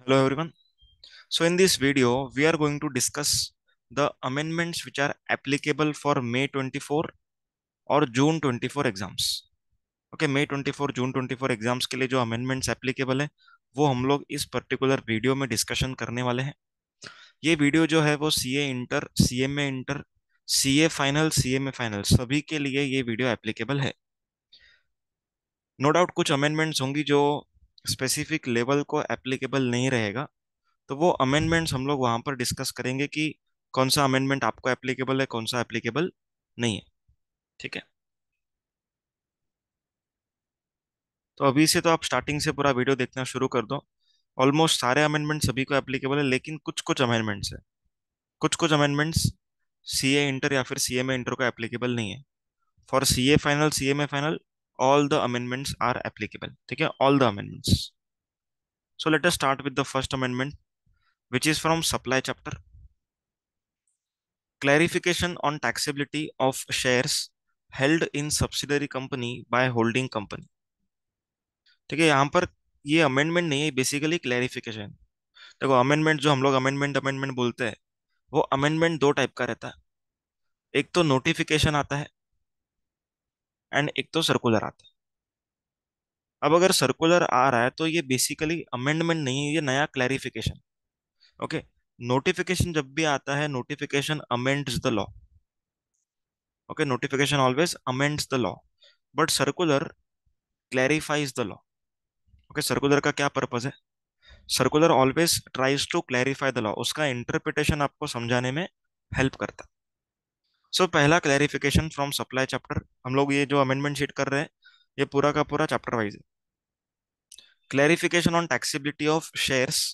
Hello everyone. So in this video, we are going to discuss the amendments which are applicable for May 24 और June 24 exams. Okay, May 24 June 24 exams के लिए जो amendments applicable है वो हम लोग इस पर्टिकुलर वीडियो में डिस्कशन करने वाले हैं. ये वीडियो जो है वो CA inter, CMA inter, CA final, CMA final सभी के लिए ये वीडियो एप्लीकेबल है. नो डाउट कुछ अमेंडमेंट्स होंगी जो स्पेसिफिक लेवल को एप्लीकेबल नहीं रहेगा, तो वो अमेंडमेंट्स हम लोग वहां पर डिस्कस करेंगे कि कौन सा अमेंडमेंट आपको एप्लीकेबल है, कौन सा एप्लीकेबल नहीं है. ठीक है, तो अभी से तो आप स्टार्टिंग से पूरा वीडियो देखना शुरू कर दो. ऑलमोस्ट सारे अमेंडमेंट सभी को एप्लीकेबल है, लेकिन कुछ कुछ अमेंडमेंट्स है, कुछ कुछ अमेंडमेंट्स सीए इंटर या फिर सीएमए इंटर को एप्लीकेबल नहीं है. For CA final, CMA final, all the amendments are applicable. ठीक है, all the amendments. So let us start with the first amendment which is from supply chapter. Clarification on taxability of shares held in subsidiary company by holding company. ठीक है, यहाँ पर ये amendment नहीं है, basically clarification. देखो, amendment जो हम लोग अमेंडमेंट अमेंडमेंट बोलते हैं, वो अमेंडमेंट दो टाइप का रहता है. एक तो नोटिफिकेशन आता है एंड एक तो सर्कुलर आता है. अब अगर सर्कुलर आ रहा है तो ये बेसिकली अमेंडमेंट नहीं है, ये नया क्लैरिफिकेशन. ओके, नोटिफिकेशन जब भी आता है, notification amends the law. Okay, notification always amends the law, but circular clarifies the law. Okay, circular का क्या पर्पज है? Circular always tries to clarify the law, उसका इंटरप्रिटेशन आपको समझाने में हेल्प करता है. सो पहला क्लैरिफिकेशन फ्रॉम सप्लाई चैप्टर, हम लोग ये जो अमेंडमेंट शीट कर रहे हैं ये पूरा का पूरा चैप्टर वाइज है. Clarification on taxability of shares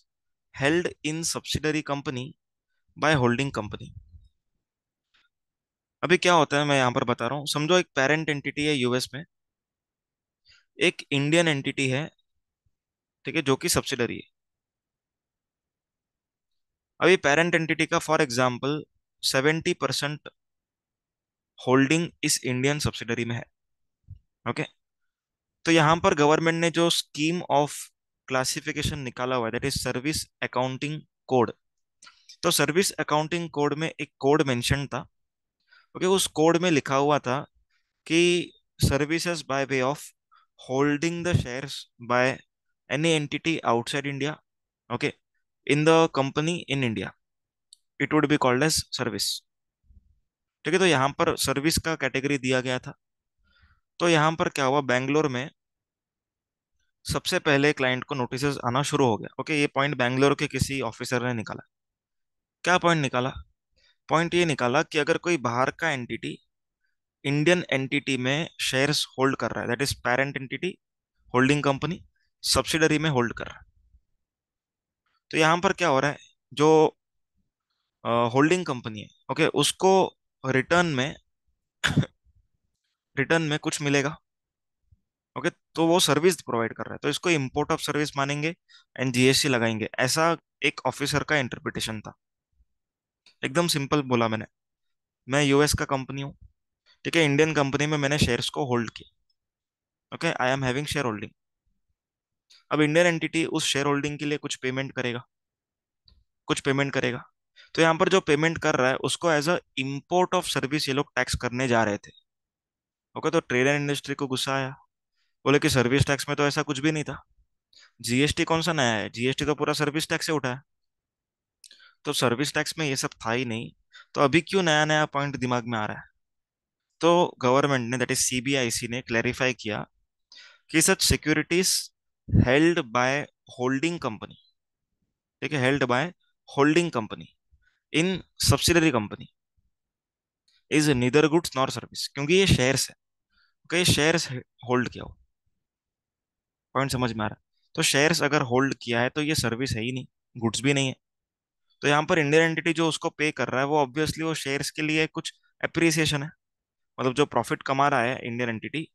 held in subsidiary company by holding company. अभी क्या होता है मैं यहाँ पर बता रहा हूँ. समझो एक पेरेंट एंटिटी है यूएस में, एक इंडियन एंटिटी है, ठीक है, जो कि सब्सिडरी है. अभी पेरेंट एंटिटी का फॉर एग्जांपल 70% होल्डिंग इस इंडियन सब्सिडरी में है. ओके, तो यहां पर गवर्नमेंट ने जो स्कीम ऑफ क्लासिफिकेशन निकाला हुआ है, that is service accounting code. तो सर्विस अकाउंटिंग कोड में एक कोड मेंशन था. ओके, उस कोड में लिखा हुआ था कि services by way of holding the shares by any entity outside India, okay, in the company in India, it would be called as service. ठीक है, तो यहाँ पर सर्विस का कैटेगरी दिया गया था. तो यहाँ पर क्या हुआ, बैंगलोर में सबसे पहले क्लाइंट को नोटिस आना शुरू हो गया. ओके, ये पॉइंट बैंगलोर के किसी ऑफिसर ने निकाला. क्या पॉइंट निकाला? पॉइंट ये निकाला कि अगर कोई बाहर का एंटिटी इंडियन एंटिटी में शेयर्स होल्ड कर रहा है, that is parent entity holding company subsidiary में होल्ड कर रहा है, तो यहाँ पर क्या हो रहा है, जो होल्डिंग कंपनी है, ओके, उसको रिटर्न में रिटर्न में कुछ मिलेगा. ओके, तो वो सर्विस प्रोवाइड कर रहा है, तो इसको इम्पोर्ट ऑफ सर्विस मानेंगे एंड जीएसटी लगाएंगे. ऐसा एक ऑफिसर का इंटरप्रिटेशन था. एकदम सिंपल बोला मैंने. मैं यूएस का कंपनी हूँ, ठीक है, इंडियन कंपनी में मैंने शेयर्स को होल्ड किया. Okay, I am having share holding. अब इंडियन एंटिटी उस शेयर होल्डिंग के लिए कुछ पेमेंट करेगा, कुछ पेमेंट करेगा. तो यहाँ पर जो पेमेंट कर रहा है उसको as a import of service ये लोग टैक्स करने जा रहे थे. ओके, तो ट्रेड एंड इंडस्ट्री को गुस्सा आया, बोले कि सर्विस टैक्स में तो ऐसा कुछ भी नहीं था, जीएसटी कौन सा नया है, जीएसटी तो पूरा सर्विस टैक्स से उठा है, तो सर्विस टैक्स में ये सब था ही नहीं, तो अभी क्यों नया नया पॉइंट दिमाग में आ रहा है. तो गवर्नमेंट ने, दैट इज सीबीआईसी ने क्लैरिफाई किया कि such securities held by holding company, ठीक है, held by holding company in subsidiary company is neither goods nor service, क्योंकि ये शेयर्स है. ओके, शेयर्स होल्ड किया हो. पॉइंट समझ में आ रहा है? तो शेयर्स अगर होल्ड किया है तो ये सर्विस है ही नहीं, गुड्स भी नहीं है. तो यहाँ पर इंडियन एंटिटी जो उसको पे कर रहा है वो ऑब्वियसली वो शेयर्स के लिए कुछ अप्रिसिएशन है. मतलब जो प्रॉफिट कमा रहा है इंडियन एंटिटी,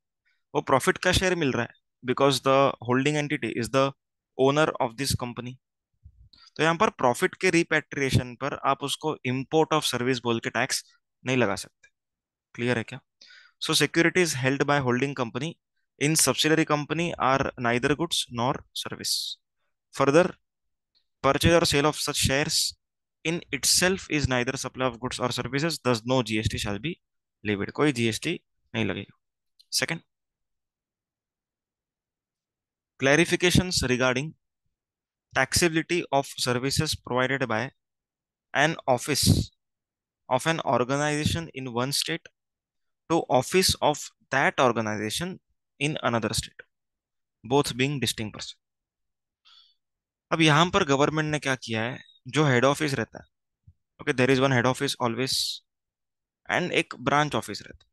वो प्रॉफिट का शेयर मिल रहा है, because the holding entity is the owner of this company. तो यहाँ पर प्रॉफिट के रिपेट्रिएशन पर आप उसको इम्पोर्ट ऑफ सर्विस बोल के टैक्स नहीं लगा सकते. क्लियर है क्या? So securities held by holding company in subsidiary company are neither goods nor service. Further, Purchase or sale of such shares in itself is neither supply of goods or services, thus no GST shall be levied. कोई GST नहीं लगेगा. Second, clarifications regarding taxability of services provided by an office of an organization in one state to office of that organization in another state, both being distinct person. अब यहां पर government ने क्या किया है, जो हेड ऑफिस रहता है, okay, there is one head office always, and एक ब्रांच ऑफिस रहता है.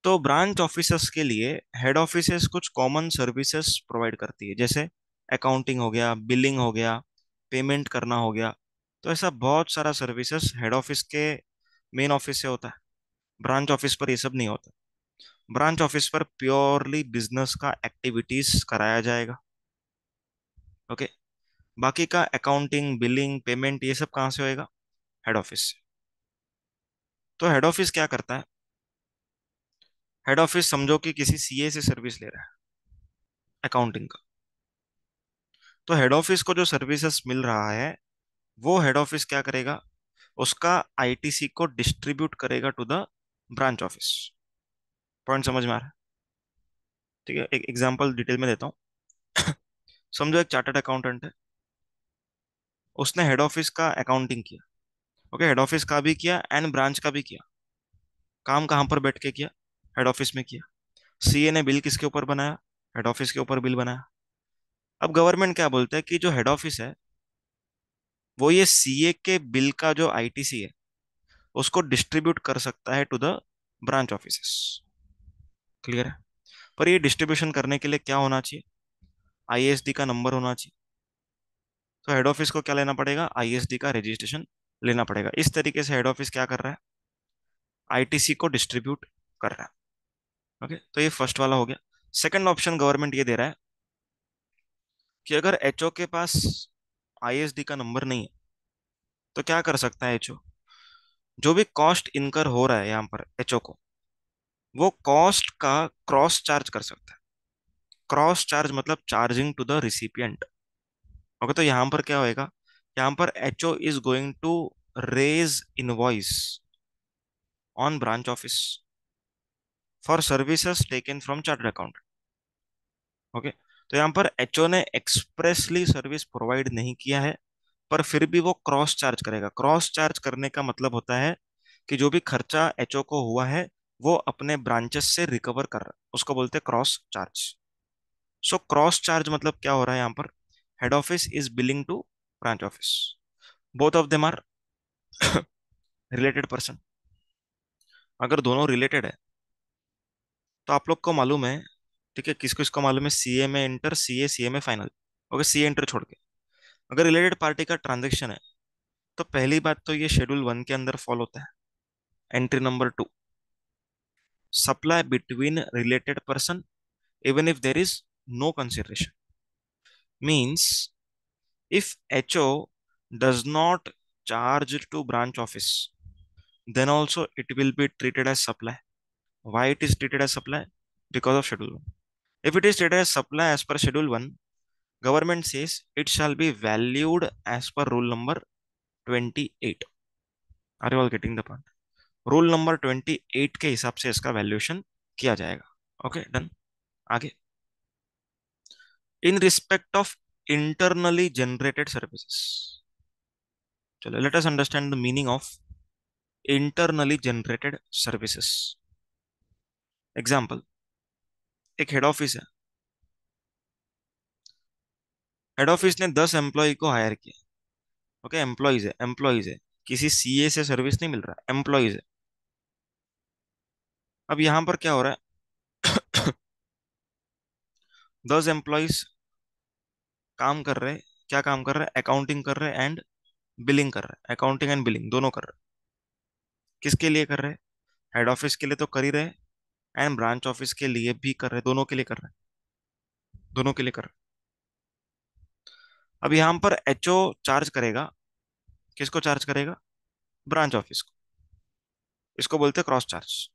तो ब्रांच ऑफिसर्स के लिए हेड ऑफिसेस कुछ कॉमन सर्विसेज प्रोवाइड करती है, जैसे अकाउंटिंग हो गया, बिलिंग हो गया, पेमेंट करना हो गया. तो ऐसा बहुत सारा सर्विसेज हेड ऑफिस के मेन ऑफिस से होता है. ब्रांच ऑफिस पर ये सब नहीं होता. ब्रांच ऑफिस पर प्योरली बिजनेस का एक्टिविटीज कराया जाएगा. ओके. बाकी का अकाउंटिंग, बिलिंग, पेमेंट, ये सब कहाँ से होएगा? हेड ऑफिस से. तो हेड ऑफिस क्या करता है? हेड ऑफिस समझो कि किसी सीए से सर्विस ले रहा है अकाउंटिंग का. तो हेड ऑफिस को जो सर्विसेज मिल रहा है, वो हेड ऑफिस क्या करेगा? उसका आईटीसी को डिस्ट्रीब्यूट करेगा to the branch office. Point समझ में आ रहा है? ठीक है, एक एग्जांपल डिटेल में देता हूँ. समझो एक चार्टर्ड अकाउंटेंट है, उसने हेड ऑफिस का अकाउंटिंग किया. ओके, हेड ऑफिस का भी किया एंड ब्रांच का भी किया. काम कहाँ पर बैठ के किया? हेड ऑफिस में किया. सीए ने बिल किसके ऊपर बनाया? हेड ऑफिस के ऊपर बिल बनाया. अब गवर्नमेंट क्या बोलता है कि जो हेड ऑफिस है, वो ये सीए के बिल का जो आईटीसी है, उसको डिस्ट्रीब्यूट कर सकता है to the branch offices. Clear है? पर ये डिस्ट्रीब्यूशन करने के लिए क्या होना चाहिए? आईएसडी का नंबर होना चाहिए. तो हेड ऑफिस को क्या लेना पड़ेगा? आईएसडी का रजिस्ट्रेशन लेना पड़ेगा. इस तरीके से हेड ऑफिस क्या कर रहा है? आईटीसी को डिस्ट्रीब्यूट कर रहा है. ओके, तो ये फर्स्ट वाला हो गया. सेकंड ऑप्शन गवर्नमेंट ये दे रहा है कि अगर एचओ के पास आईएसडी का नंबर नहीं है, तो क्या कर सकता है एचओ? जो भी कॉस्ट इनकर हो रहा है यहाँ पर एचओ को, वो कॉस्ट का क्रॉस चार्ज कर सकता है. क्रॉस चार्ज मतलब charging to the recipient. Okay, तो यहाँ पर क्या होएगा? यहाँ पर HO is going to raise invoice on branch office for services taken from chartered account. Okay, तो यहाँ पर एचओ ने एक्सप्रेसली सर्विस प्रोवाइड नहीं किया है, पर फिर भी वो क्रॉस चार्ज करेगा. क्रॉस चार्ज करने का मतलब होता है कि जो भी खर्चा एचओ को हुआ है, वो अपने ब्रांचेस से रिकवर कर रहा है, उसको बोलते हैं cross charge. So cross charge मतलब क्या हो रहा है यहाँ पर? Head office is billing to branch office. Both of them are related person. अगर दोनों रिलेटेड है, तो आप लोग को मालूम है, ठीक है, किसको किसको मालूम है? सीए में इंटर, सीए सीए में फाइनल. ओके, सीए इंटर छोड़ के अगर रिलेटेड पार्टी का ट्रांजेक्शन है, तो पहली बात तो ये शेड्यूल 1 के अंदर फॉलो होता है. Entry number 2, supply between related person even if there is no consideration. Means if HO does not charge to branch office, then also it will be treated as supply. Why it is treated as supply? Because of schedule 1. If it is treated as supply as per schedule 1, government says it shall be valued as per rule number 28. Are you all getting the point? Rule number 28 के हिसाब से इसका valuation किया जाएगा. Okay, done. आगे, in respect of internally generated services. चलो, let us understand the meaning of internally generated services. Example, एक head office है. हेड ऑफिस ने 10 एम्प्लॉय को हायर किया. ओके, एम्प्लॉयज है, एम्प्लॉयज है, किसी सीए से सर्विस नहीं मिल रहा, एम्प्लॉयज है. अब यहां पर क्या हो रहा है? 10 एम्प्लॉयज काम कर रहे हैं. क्या काम कर रहे हैं? अकाउंटिंग कर रहे हैं एंड बिलिंग कर रहे हैं. अकाउंटिंग एंड बिलिंग दोनों कर रहे हैं. किसके लिए कर रहे हैं? हेड ऑफिस के लिए तो कर ही रहे, एंड ब्रांच ऑफिस के लिए भी कर रहे. दोनों के लिए कर रहे हैं, दोनों के लिए कर रहे हैं. अब यहां पर एचओ चार्ज करेगा. किसको चार्ज करेगा? ब्रांच ऑफिस को. इसको बोलते हैं क्रॉस चार्ज.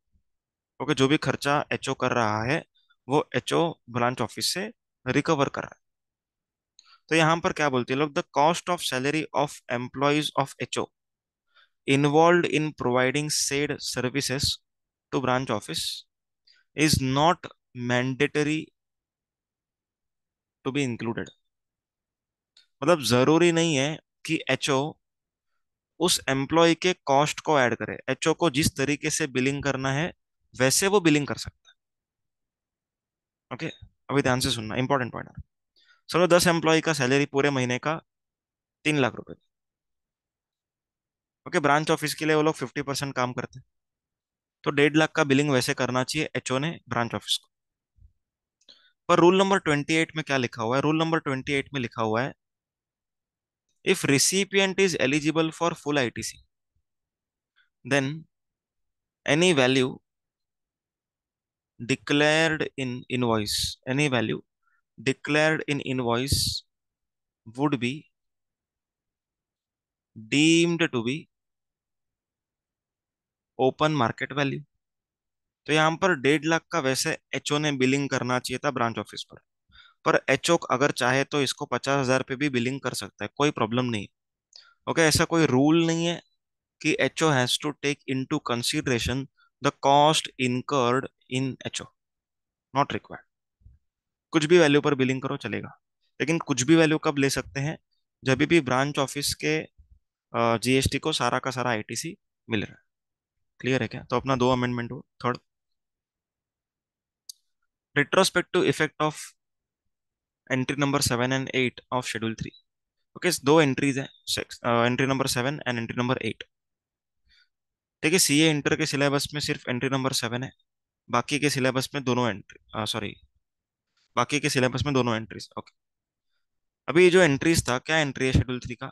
ओके, जो भी खर्चा एचओ कर रहा है, वो एचओ ब्रांच ऑफिस से रिकवर कर रहा है. तो यहाँ पर क्या बोलते हैं लोग, the cost of salary of employees of HO involved in providing said services to branch office is not mandatory to be included। मतलब जरूरी नहीं है कि एचओ उस एम्प्लॉय के कॉस्ट को ऐड करे। एचओ को जिस तरीके से बिलिंग करना है वैसे वो बिलिंग कर सकता है। ओके, अभी ध्यान से सुनना, इंपॉर्टेंट पॉइंट है। समझो 10 एम्प्लॉय का सैलरी पूरे महीने का 3 लाख रुपए। ओके, ब्रांच ऑफिस के लिए वो लोग 50% काम करते हैं, तो 1.5 लाख का बिलिंग वैसे करना चाहिए एचओ ने ब्रांच ऑफिस को। पर रूल नंबर 28 में क्या लिखा हुआ है? रूल नंबर 28 में लिखा हुआ है, if recipient is eligible for full ITC then any value declared in invoice, any value declared in invoice would be deemed to be open market value. तो यहाँ पर 1.5 लाख का वैसे एचओ ने बिलिंग करना चाहिए था ब्रांच ऑफिस पर एचओ अगर चाहे तो इसको 50,000 पे भी बिलिंग कर सकता है, कोई प्रॉब्लम नहीं। ओके, ऐसा कोई रूल नहीं है कि HO has to take into consideration the cost incurred in HO, not required. कुछ भी वैल्यू पर बिलिंग करो चलेगा, लेकिन कुछ भी वैल्यू कब ले सकते हैं? जब भी ब्रांच ऑफिस के जीएसटी को सारा का सारा आईटीसी मिल रहा है। क्लियर है क्या? तो अपना दो अमेंडमेंट हो। Third, retrospective effect of entry number 7 and 8 of schedule 3। Okay, दो एंट्रीज है, entry number 7 and entry number 8। देखिए, सीए इंटर के सिलेबस में सिर्फ एंट्री नंबर 7 है, बाकी के सिलेबस में दोनों एंट्री, सॉरी, बाकी के सिलेबस में दोनों एंट्रीज। ओके, अभी ये जो एंट्रीज था, क्या एंट्री है शेड्यूल 3 का?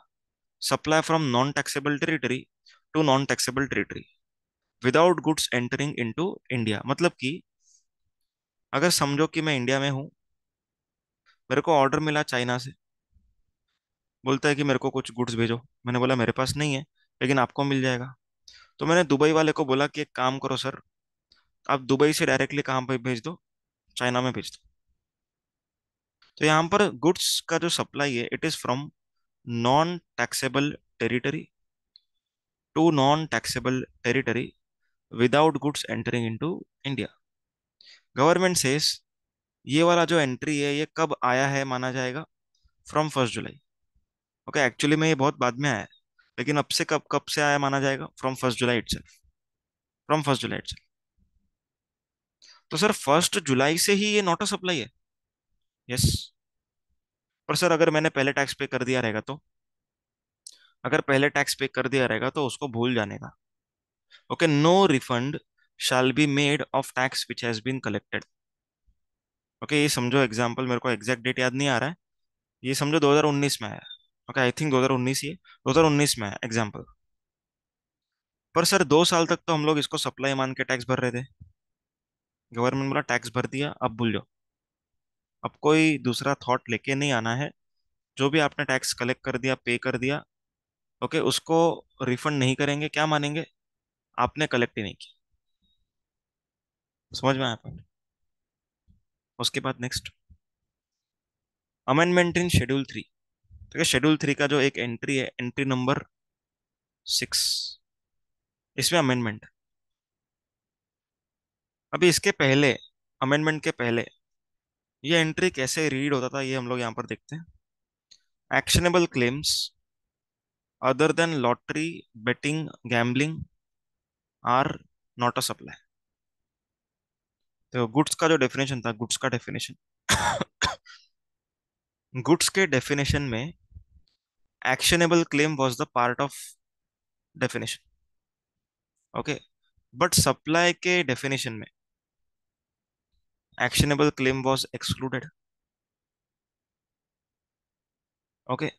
Supply from non taxable territory to non taxable territory without goods entering into India. मतलब कि अगर समझो कि मैं इंडिया में हूँ, मेरे को ऑर्डर मिला चाइना से, बोलता है कि मेरे को कुछ गुड्स भेजो। मैंने बोला मेरे पास नहीं है, लेकिन आपको मिल जाएगा। तो मैंने दुबई वाले को बोला कि एक काम करो सर, आप दुबई से डायरेक्टली कहाँ पे भेज दो? चाइना में भेज दो। तो यहाँ पर गुड्स का जो सप्लाई है, it is from non taxable territory to non taxable territory without goods entering into India. Government cess ये वाला जो एंट्री है ये कब आया है माना जाएगा? From 1 July. ओके, एक्चुअली में ये बहुत बाद में आया है, लेकिन अब से कब कब से आया माना जाएगा? From 1 July itself, from 1 July itself. तो सर 1 जुलाई से ही ये नोटिस अप्लाई है? यस। पर सर अगर मैंने पहले टैक्स पे कर दिया रहेगा तो? अगर पहले टैक्स पे कर दिया रहेगा तो उसको भूल जाने का। Okay, no refund shall be made of tax which has been collected. Okay, ये समझो एग्जांपल, मेरे को एग्जैक्ट डेट याद नहीं आ रहा है, ये समझो 2019 में आया। ओके, आई थिंक 2019 ही है, 2019 में आया एग्जाम्पल। पर सर 2 साल तक तो हम लोग इसको सप्लाई मान के टैक्स भर रहे थे। गवर्नमेंट बोला टैक्स भर दिया, अब भूल जाओ, अब कोई दूसरा थॉट लेके नहीं आना है। जो भी आपने टैक्स कलेक्ट कर दिया, पे कर दिया, ओके, उसको रिफंड नहीं करेंगे। क्या मानेंगे? आपने कलेक्ट ही नहीं किया। समझ में आया पॉइंट? उसके बाद नेक्स्ट, अमेंडमेंट इन शेड्यूल 3। ठीक है, शेड्यूल 3 का जो एक एंट्री है, एंट्री नंबर 6, इसमें अमेंडमेंट। अभी इसके पहले, अमेंडमेंट के पहले ये एंट्री कैसे रीड होता था, ये हम लोग यहाँ पर देखते हैं। Actionable claims other than lottery betting gambling are not a supply. तो गुड्स का जो डेफिनेशन था, गुड्स का डेफिनेशन गुड्स के डेफिनेशन में actionable claim was the part of definition. Okay, but supply के डेफिनेशन में actionable claim was excluded. Okay,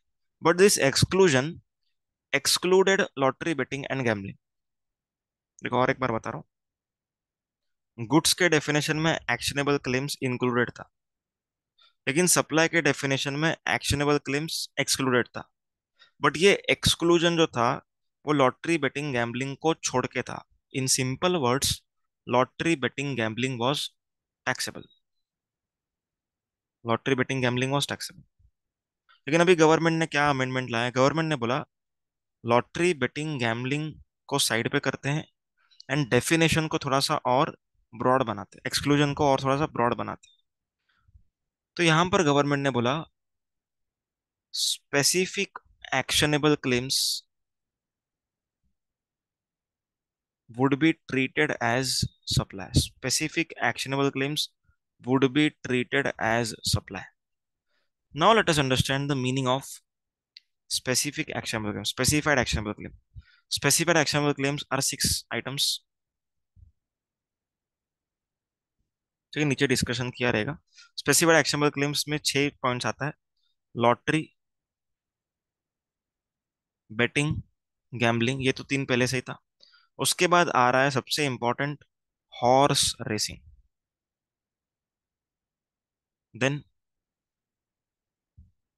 but this exclusion excluded lottery betting and gambling. देखो और एक बार बता रहा हूँ, गुड्स के डेफिनेशन में एक्शनेबल क्लेम्स इंक्लूडेड था, लेकिन सप्लाई के डेफिनेशन में एक्शनेबल क्लेम्स एक्सक्लूडेड था। बट ये एक्सक्लूजन जो था वो लॉटरी बेटिंग गैम्बलिंग को छोड़ के था। In simple words, lottery betting gambling was taxable. Lottery betting gambling was taxable. लेकिन अभी गवर्नमेंट ने क्या अमेंडमेंट लाया, गवर्नमेंट ने बोला लॉटरी बेटिंग गैम्बलिंग को साइड पे करते हैं एंड डेफिनेशन को थोड़ा सा और ब्रॉड बनाते हैं, एक्सक्लूजन को और थोड़ा सा ब्रॉड बनाते हैं। तो यहां पर गवर्नमेंट ने बोला specific actionable claims would be treated as supply. Specific actionable claims would be treated as supply. Now let us understand the meaning of specific actionable claim. Specified actionable claim. Specified actionable claims are 6 items. ठीक है, नीचे discussion किया रहेगा। Specified actionable claims में 6 points आता है। Lottery, betting, gambling, ये तो 3 पहले से ही था। उसके बाद आ रहा है सबसे important, horse racing, then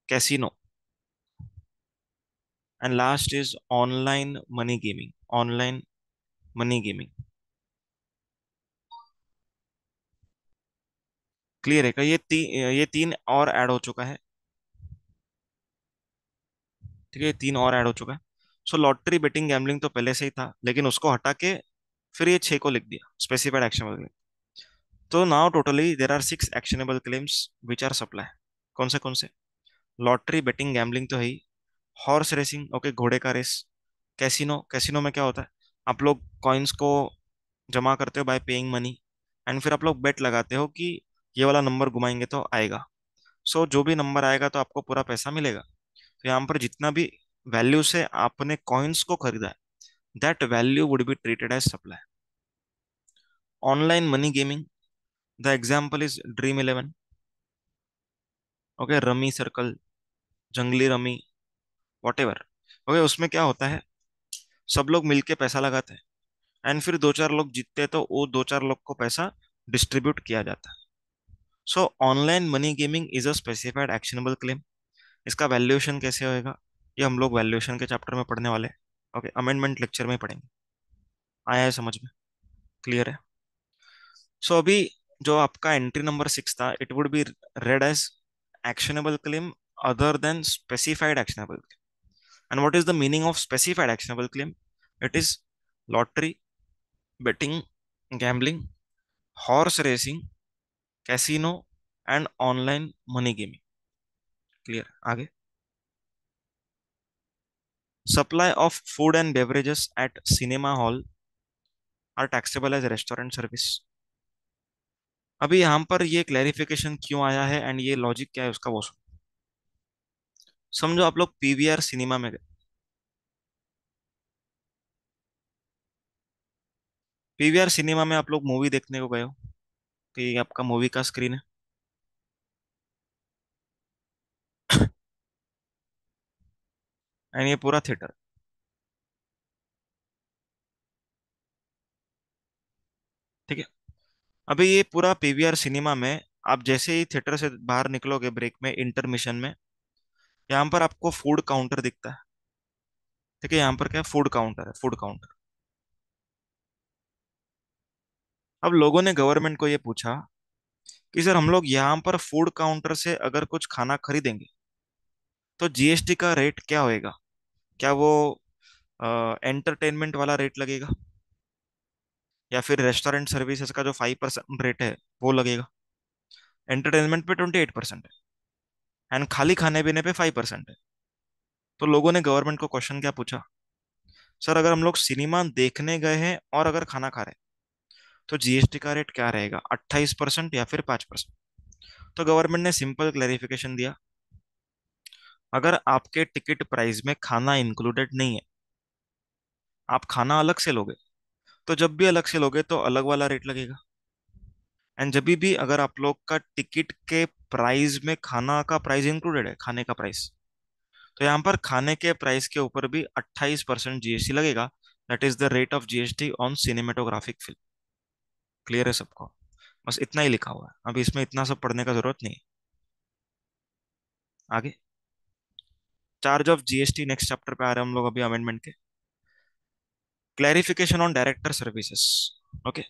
casino, and last is online money gaming. Online money gaming. Clear है क्या? ये तीन और ऐड हो चुका है। ठीक है, ये तीन और ऐड हो चुका है। सो लॉटरी, बेटिंग, गैम्बलिंग तो पहले से ही था, लेकिन उसको हटा के फिर ये 6 को लिख दिया स्पेसिफाइड एक्शनेबल क्लेम। तो now totally there are 6 actionable claims which are supply. कौन से? लॉटरी, बेटिंग, गैम्बलिंग तो है ही। हॉर्स रेसिंग, ओके, घोड़े का रेस। कैसीनो, कैसीनो में क्या होता है, आप लोग कॉइन्स को जमा करते हो बाय पेइंग मनी, एंड फिर आप लोग बेट लगाते हो कि ये वाला नंबर घुमाएंगे तो आएगा। सो जो भी नंबर आएगा तो आपको पूरा पैसा मिलेगा। तो यहाँ पर जितना भी वैल्यू से आपने कॉइन्स को खरीदा है, that value would be treated as supply. Online money gaming, the example is Dream Eleven, okay, Rummy Circle, Junglee Rummy, whatever. Okay, उसमें क्या होता है, सब लोग मिलके पैसा लगाते हैं, एंड फिर 2-4 लोग जीतते हैं तो वो 2-4 लोग को पैसा डिस्ट्रीब्यूट किया जाता है। सो online money gaming is a specified actionable claim. इसका वैल्यूएशन कैसे होएगा, ये हम लोग वैल्यूएशन के चैप्टर में पढ़ने वाले हैं। ओके, अमेंडमेंट लेक्चर में ही पढ़ेंगे। आया है समझ में? क्लियर है? सो अभी जो आपका एंट्री नंबर 6 था, it would be read as actionable claim other than specified actionable claim. And what is the meaning of specified actionable claim? It is lottery, betting, gambling, horse racing, casino and online money gaming. Clear? आगे, supply of food and beverages at cinema hall are taxable as restaurant service. अभी यहां पर ये clarification क्यों आया है and ये logic क्या है उसका वो समझो। आप लोग पीवीआर सिनेमा में गए। पीवीआर सिनेमा में आप लोग मूवी देखने को गए हो, तो ये आपका मूवी का स्क्रीन है। एंड ये पूरा थिएटर। ठीक है, अभी ये पूरा पीवीआर सिनेमा में आप जैसे ही थिएटर से बाहर निकलोगे ब्रेक में, इंटरमिशन में, यहाँ पर आपको फूड काउंटर दिखता है। ठीक है, यहाँ पर क्या है, फूड काउंटर है, फूड काउंटर। अब लोगों ने गवर्नमेंट को ये पूछा कि सर हम लोग यहाँ पर फूड काउंटर से अगर कुछ खाना खरीदेंगे तो जीएसटी का रेट क्या होएगा? क्या वो एंटरटेनमेंट वाला रेट लगेगा, या फिर रेस्टोरेंट सर्विसेज का जो 5% रेट है वो लगेगा? एंटरटेनमेंट पे 28% है एंड खाली खाने पीने पे 5% है। तो लोगों ने गवर्नमेंट को क्वेश्चन क्या पूछा, सर अगर हम लोग सिनेमा देखने गए हैं और अगर खाना खा रहे हैं तो जीएसटी का रेट क्या रहेगा, 28% या फिर 5%? तो गवर्नमेंट ने सिंपल क्लैरिफिकेशन दिया, अगर आपके टिकट प्राइस में खाना इंक्लूडेड नहीं है, आप खाना अलग से लोगे, तो जब भी अलग से लोगे तो अलग वाला रेट लगेगा। एंड जब भी अगर आप लोग का टिकट के प्राइस में खाना का प्राइस इंक्लूडेड है, खाने का प्राइस, तो यहाँ पर खाने के प्राइस के ऊपर भी 28% जीएसटी लगेगा। That is the rate of GST on cinematographic film. Clear है सबको? बस इतना ही लिखा हुआ है, अभी इसमें इतना सब पढ़ने का जरूरत नहीं है। आगे, charge of GST next chapter पे आ रहे हैं हम लोग अभी अमेंडमेंट के। Clarification on director services. Okay,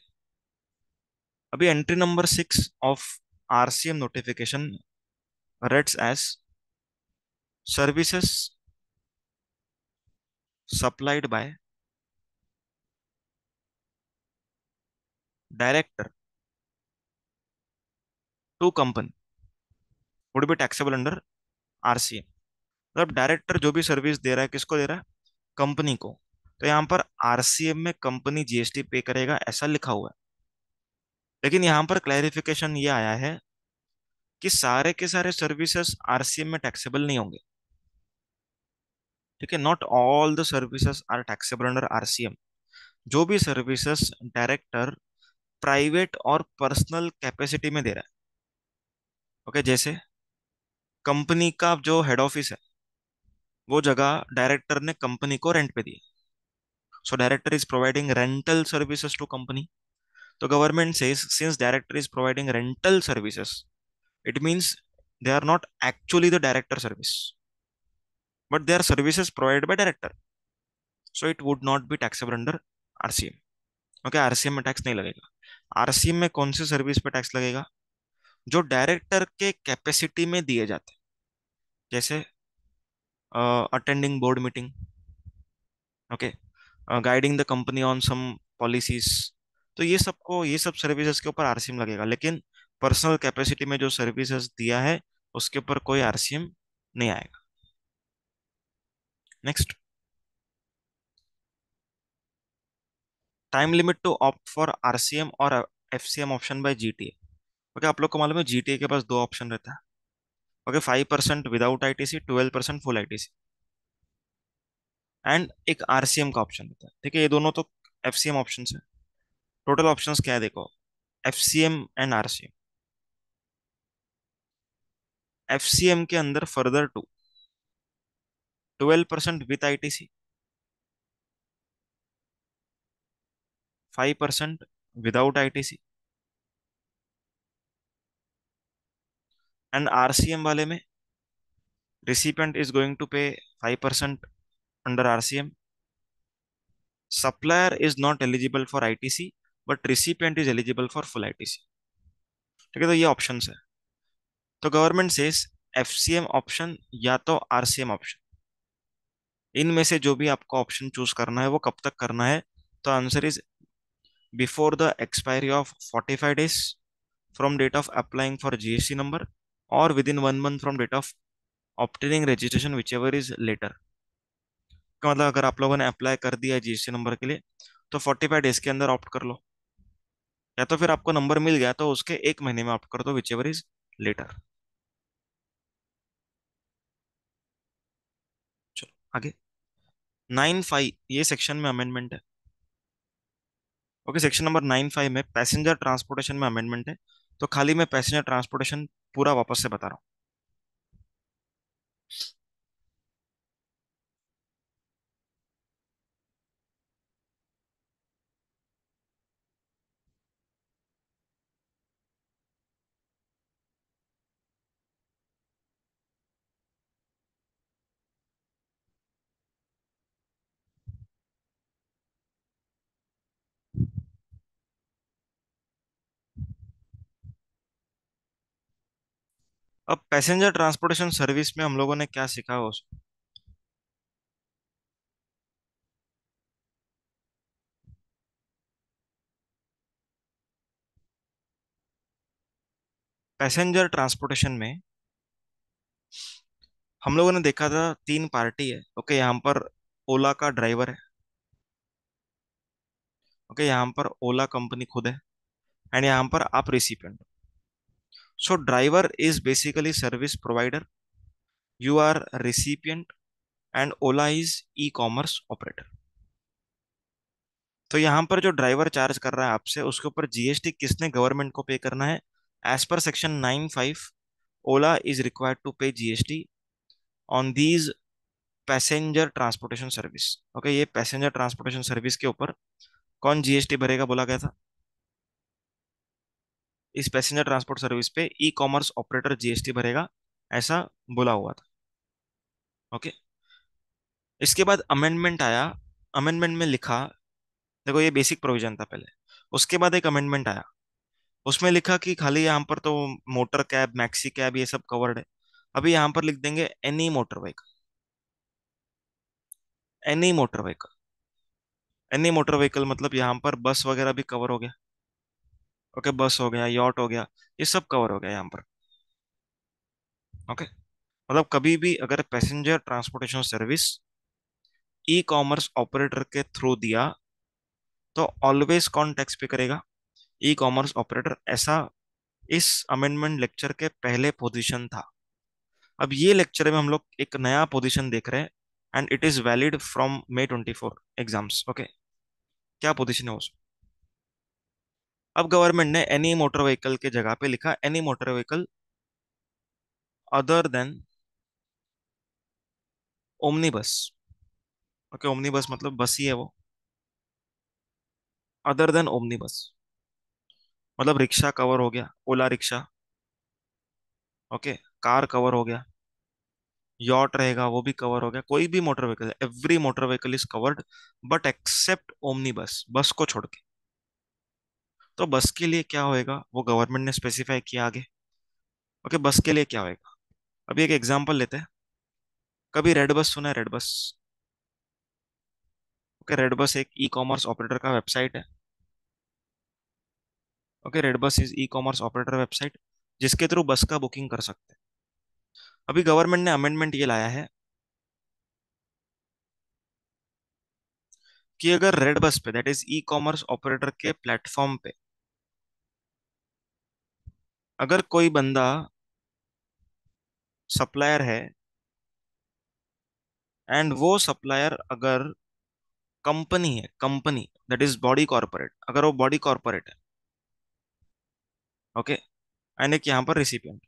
अभी entry number 6 of RCM notification reads as services supplied by director to company would be taxable under RCM. मतलब डायरेक्टर जो भी सर्विस दे रहा है किसको दे रहा है? कंपनी को। तो यहाँ पर आरसीएम में कंपनी जीएसटी पे करेगा ऐसा लिखा हुआ है। लेकिन यहाँ पर क्लैरिफिकेशन ये आया है कि सारे के सारे सर्विसेज आरसीएम में टैक्सेबल नहीं होंगे। ठीक है, not all the services are taxable under RCM. जो भी सर्विसेज डायरेक्टर प्राइवेट और पर्सनल कैपेसिटी में दे रहा है, ओके, जैसे कंपनी का जो हेड ऑफिस है वो जगह डायरेक्टर ने कंपनी को रेंट पे दी। So director is providing rental services to company. तो government says since director is providing rental services, it means they are not actually the director service, but they are services provided by director. So it would not be taxable under RCM. Okay, RCM में tax नहीं लगेगा। RCM में कौन सी service पे tax लगेगा? जो director के capacity में दिए जाते हैं, जैसे attending board meeting, okay, guiding the company on some policies. तो ये सब सर्विसेज के ऊपर आरसीएम लगेगा। लेकिन पर्सनल कैपेसिटी में जो सर्विसेज दिया है उसके ऊपर कोई आरसीएम नहीं आएगा। Next, time limit to opt for RCM और FCM option by GTA. Okay, आप लोग को मालूम है जीटीए के पास दो ऑप्शन रहता है। Okay, 5% without ITC, 12% full ITC, and एक आरसीएम का ऑप्शन रहता है। ठीक है, ये दोनों तो एफसीएम ऑप्शन है। टोटल ऑप्शंस क्या है देखो, एफसीएम एंड आरसीएम। एफसीएम के अंदर further two 12% with ITC, 5% without ITC, and RCM वाले में recipient is going to pay 5% under RCM. Supplier is not eligible for ITC, but recipient is eligible for full ITC. ठीक है, तो ये option है। तो गवर्नमेंट सेज एफसीएम ऑप्शन या तो आरसीएम ऑप्शन, इनमें से जो भी आपको ऑप्शन चूज करना है वो कब तक करना है? तो answer is before the expiry of 45 days from date of applying for GST number, और within 1 month from date of obtaining registration whichever is later. का मतलब अगर आप लोगों ने अप्लाई कर दिया जीएसटी नंबर के लिए तो 45 days के अंदर ऑप्ट कर लो, या तो फिर आपको नंबर मिल गया तो उसके 1 महीने में ऑप्ट कर दो, विच एवर इज लेटर। चलो आगे, 9(5) ये सेक्शन में अमेंडमेंट है। ओके, सेक्शन नंबर 9(5) में पैसेंजर ट्रांसपोर्टेशन में अमेंडमेंट है। तो खाली मैं पैसेंजर ट्रांसपोर्टेशन पूरा वापस से बता रहा हूँ। अब पैसेंजर ट्रांसपोर्टेशन सर्विस में हम लोगों ने क्या सीखा हो? पैसेंजर ट्रांसपोर्टेशन में हम लोगों ने देखा था तीन पार्टी है। ओके, यहाँ पर ओला का ड्राइवर है। ओके, यहाँ पर ओला कंपनी खुद है, एंड यहाँ पर आप recipient. So driver is basically service provider, you are recipient, and Ola is e commerce operator. तो यहाँ पर जो ड्राइवर चार्ज कर रहा है आपसे उसके ऊपर जीएसटी किसने गवर्नमेंट को पे करना है? एज पर section 9(5) Ola is required to pay GST on these passenger transportation service. Okay, ये पैसेंजर ट्रांसपोर्टेशन सर्विस के ऊपर कौन जीएसटी भरेगा बोला गया था? इस पैसेंजर ट्रांसपोर्ट सर्विस पे ई कॉमर्स ऑपरेटर जीएसटी भरेगा, ऐसा बोला हुआ था। ओके, इसके बाद अमेंडमेंट आया। अमेंडमेंट में लिखा, देखो ये बेसिक प्रोविजन था पहले, उसके बाद एक अमेंडमेंट आया। उसमें लिखा कि खाली यहाँ पर तो मोटर कैब, मैक्सी कैब ये सब कवर्ड है, अभी यहां पर लिख देंगे any motor vehicle. Any motor vehicle, any motor vehicle मतलब यहां पर बस वगैरह भी कवर हो गया। ओके, बस हो गया, यॉट हो गया, ये सब कवर हो गया यहाँ पर। ओके, मतलब कभी भी अगर पैसेंजर ट्रांसपोर्टेशन सर्विस ई कॉमर्स ऑपरेटर के थ्रू दिया तो ऑलवेज कौन टैक्स पे करेगा? ई कॉमर्स ऑपरेटर। ऐसा इस अमेंडमेंट लेक्चर के पहले पोजीशन था। अब ये लेक्चर में हम लोग एक नया पोजीशन देख रहे हैं, and it is valid from May 24 exams. Okay, क्या पोजीशन है उसमें? अब गवर्नमेंट ने एनी मोटर व्हीकल के जगह पे लिखा any motor vehicle other than omni बस। ओके, ओमनी बस मतलब बस ही है वो। अदर देन ओमनी बस मतलब रिक्शा कवर हो गया, ओला रिक्शा। ओके, कार कवर हो गया, यॉट रहेगा वो भी कवर हो गया, कोई भी motor vehicle, every motor vehicle is covered but except omni bus, bus को छोड़ के। तो बस के लिए क्या होएगा वो गवर्नमेंट ने स्पेसिफाई किया आगे। ओके, बस के लिए क्या होएगा? अभी एक एग्जांपल लेते हैं। कभी रेड बस सुना है? Red bus. Okay, red bus एक ई कॉमर्स ऑपरेटर का वेबसाइट है। Okay, red bus is e commerce operator website जिसके थ्रू बस का बुकिंग कर सकते हैं। अभी गवर्नमेंट ने अमेंडमेंट ये लाया है कि अगर रेड बस पे, that is e commerce operator के प्लेटफॉर्म पे, अगर कोई बंदा सप्लायर है एंड वो सप्लायर अगर कंपनी है, company that is body corporate, अगर वो बॉडी कॉर्पोरेट है, ओके, एंड एक यहाँ पर रिसिपिएंट,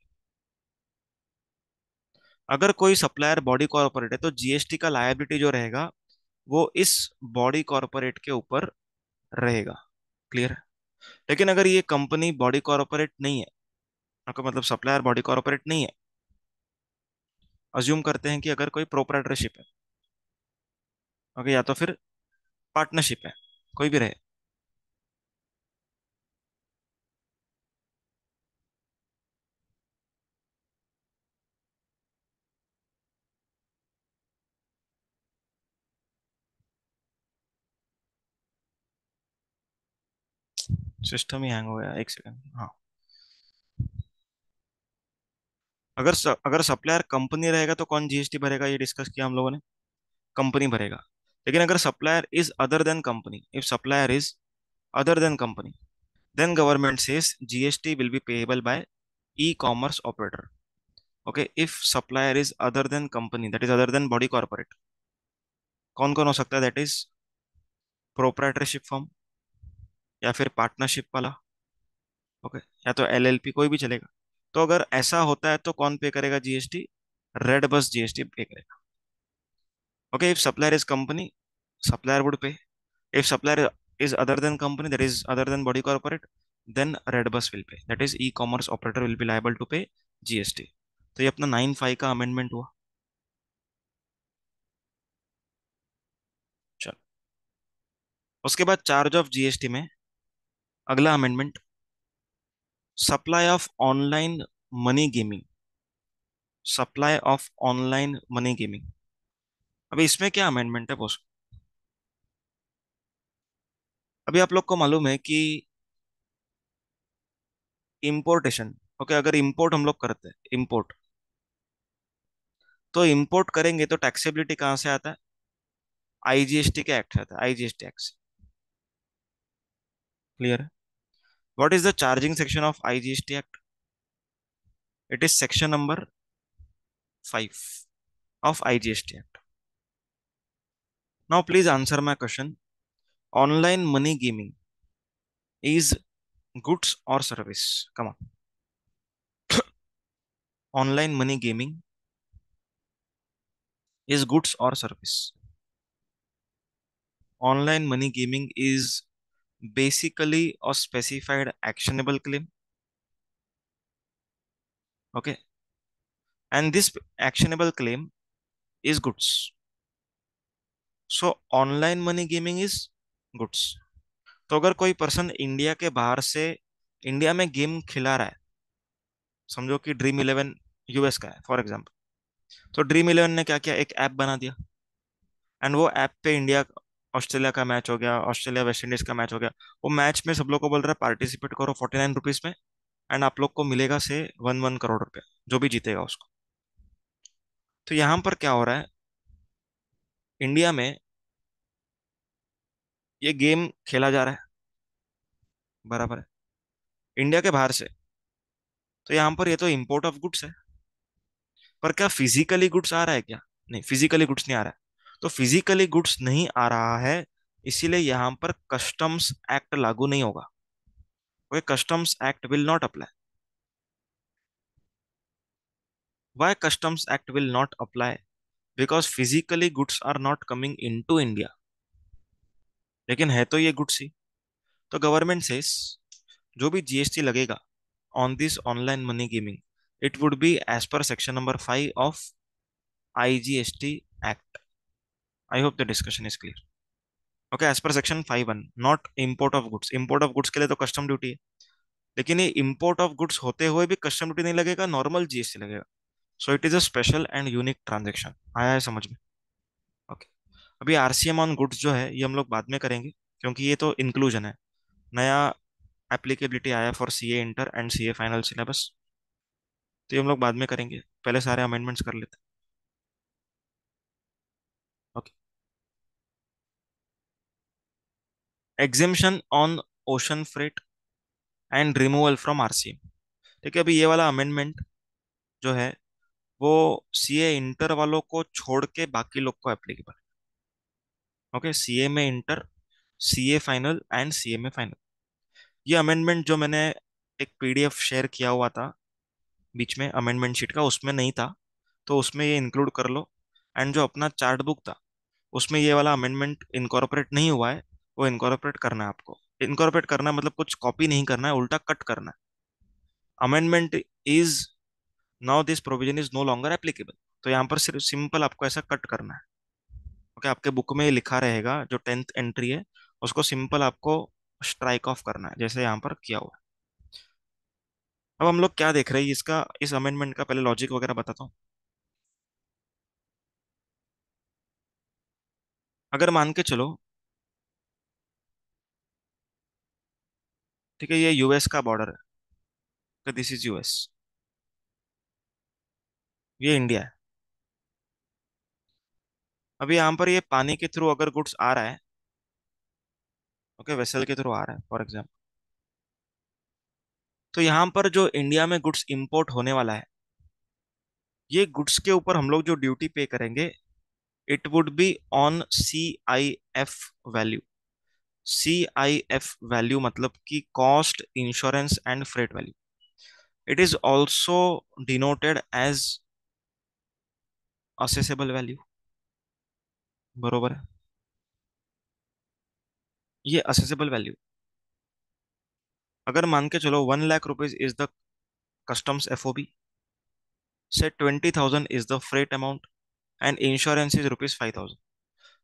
अगर कोई सप्लायर बॉडी कॉर्पोरेट है तो जीएसटी का लायबिलिटी जो रहेगा वो इस बॉडी कॉर्पोरेट के ऊपर रहेगा। क्लियर है? लेकिन अगर ये कंपनी बॉडी कॉर्पोरेट नहीं है, आपका मतलब सप्लायर बॉडी कॉर्पोरेट नहीं है, अज्यूम करते हैं कि अगर कोई प्रोप्राइटरशिप है, ओके, या तो फिर पार्टनरशिप है, कोई भी रहे। सिस्टम ही हैंग हो गया, एक सेकंड। हाँ, अगर सप्लायर कंपनी रहेगा तो कौन जीएसटी भरेगा, ये डिस्कस किया हम लोगों ने, कंपनी भरेगा। लेकिन अगर supplier is other than company, if supplier is other than company, then government says GST will be payable by e-commerce operator. Okay, if supplier is other than company, that is other than body corporate, कौन कौन हो सकता है? That is proprietorship firm या फिर partnership वाला। Okay, या तो एलएलपी, कोई भी चलेगा। तो अगर ऐसा होता है तो कौन पे करेगा जीएसटी? रेड बस जीएसटी पे करेगा। Okay, if supplier is company, supplier would pay. If supplier is other than company, that is other than body corporate, then Redbus will pay. That is e-commerce operator will be liable to pay GST. तो ये अपना 9(5) का amendment हुआ। चल, उसके बाद charge of GST में अगला amendment, supply of online money gaming. Supply of online money gaming, अभी इसमें क्या अमेंडमेंट है बॉस? अभी आप लोग को मालूम है कि इंपोर्टेशन, ओके, अगर इंपोर्ट हम लोग करते हैं, इंपोर्ट, तो इंपोर्ट करेंगे तो टैक्सेबिलिटी कहाँ से आता है? आईजीएसटी के एक्ट आता है, आईजीएसटी एक्ट। क्लियर है? What is the charging section of IGST act? It is section number 5 of IGST act. Now please answer my question, online money gaming is goods और service? Come on, online money gaming is goods और service? Online money gaming is basically a specified actionable claim, okay, and this actionable claim is goods. So online money gaming is goods. तो अगर कोई person India के बाहर से India में game खिला रहा है, समझो कि ड्रीम 11 यूएस का है फॉर एग्जाम्पल। तो ड्रीम इलेवन ने क्या किया, एक ऐप बना दिया, एंड वो ऐप पे इंडिया ऑस्ट्रेलिया का मैच हो गया, ऑस्ट्रेलिया वेस्ट इंडीज का मैच हो गया, वो मैच में सब लोग को बोल रहा है पार्टिसिपेट करो 49 रुपीज में, एंड आप लोग को मिलेगा से 1 1 करोड़ रुपया, जो भी जीतेगा उसको। तो यहाँ पर क्या हो रहा है, इंडिया में ये गेम खेला जा रहा है, बराबर है, इंडिया के बाहर से। तो यहाँ पर ये तो इम्पोर्ट ऑफ गुड्स है, पर क्या फिजिकली गुड्स आ रहा है क्या? नहीं, फिजिकली गुड्स नहीं आ रहा है। तो फिजिकली गुड्स नहीं आ रहा है, इसीलिए यहाँ पर कस्टम्स एक्ट लागू नहीं होगा। Okay, customs act will not apply. Why customs act will not apply? Because physically goods are not coming into India, लेकिन है तो ये गुड्स ही। तो गवर्नमेंट से जो भी जीएसटी लगेगा on this online money gaming, it would be as पर section number 5 of IGST act. I hope the discussion is clear. Okay, as पर section 5(1), not import of goods. Import of goods के लिए तो custom duty है, लेकिन ये import of goods होते हुए भी कस्टम ड्यूटी नहीं लगेगा, नॉर्मल जीएसटी लगेगा। So it is a special and unique transaction. आया है समझ में? ओके। अभी आरसीएम ऑन गुड्स जो है ये हम लोग बाद में करेंगे, क्योंकि ये तो इंक्लूजन है, नया एप्लीकेबिलिटी आया for CA inter and CA final syllabus. तो ये हम लोग बाद में करेंगे, पहले सारे अमेंडमेंट्स कर लेते हैं। Okay. Exemption on ocean freight and removal from RCM. ठीक है, अभी ये वाला अमेंडमेंट जो है वो सीए इंटर वालों को छोड़ के बाकी लोग को एप्लीकेबल। ओके, सीए में inter, CA final and CA में फाइनल। ये अमेंडमेंट जो मैंने एक पीडीएफ शेयर किया हुआ था बीच में अमेंडमेंट शीट का, उसमें नहीं था, तो उसमें ये इंक्लूड कर लो। एंड जो अपना चार्ट बुक था उसमें ये वाला अमेंडमेंट इनकॉर्पोरेट नहीं हुआ है, वो इनकॉर्पोरेट करना है आपको। इनकॉर्पोरेट करना है मतलब कुछ कॉपी नहीं करना है, उल्टा कट करना है। Amendment is now this provision is no longer applicable. तो यहाँ पर सिर्फ सिंपल आपको ऐसा कट करना है। ओके, आपके बुक में ये लिखा रहेगा, जो 10th एंट्री है उसको सिंपल आपको स्ट्राइक ऑफ करना है, जैसे यहाँ पर किया हुआ है। अब हम लोग क्या देख रहे हैं, इसका इस अमेंडमेंट का पहले लॉजिक वगैरह बताता हूँ। अगर मान के चलो, ठीक है, ये यूएस का बॉर्डर है, दिस इज यूएस, ये इंडिया है। अभी यहाँ पर ये पानी के थ्रू अगर गुड्स आ रहा है, ओके, वेसल के थ्रू आ रहा है फॉर एग्जाम्पल, तो यहाँ पर जो इंडिया में गुड्स इंपोर्ट होने वाला है, ये गुड्स के ऊपर हम लोग जो ड्यूटी पे करेंगे, it would be on C I F value. C I F value मतलब कि cost, insurance and freight value. It is also denoted as assessable value, बरोबर है, ये असेसेबल वैल्यू। अगर मान के चलो 1 lakh rupees is the customs FOB, से 20,000 is the freight amount, and insurance is rupees 5,000.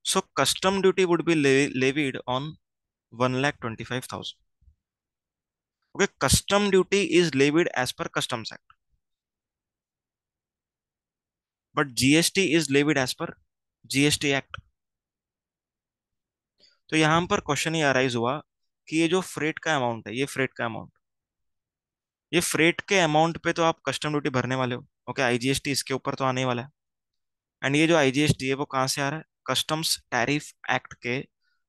So custom duty would be levied on 1,25,000. Okay, custom duty is levied as per Customs Act, but GST is levied as per GST Act. तो यहां पर question ये arise हुआ कि ये जो freight का amount है, ये फ्रेट का अमाउंट, ये फ्रेट के अमाउंट पे तो आप कस्टम ड्यूटी भरने वाले हो। ओके, आईजीएसटी इसके ऊपर तो आने वाला है। एंड ये जो आईजीएसटी है वो कहाँ से आ रहा है? कस्टम्स टैरिफ एक्ट के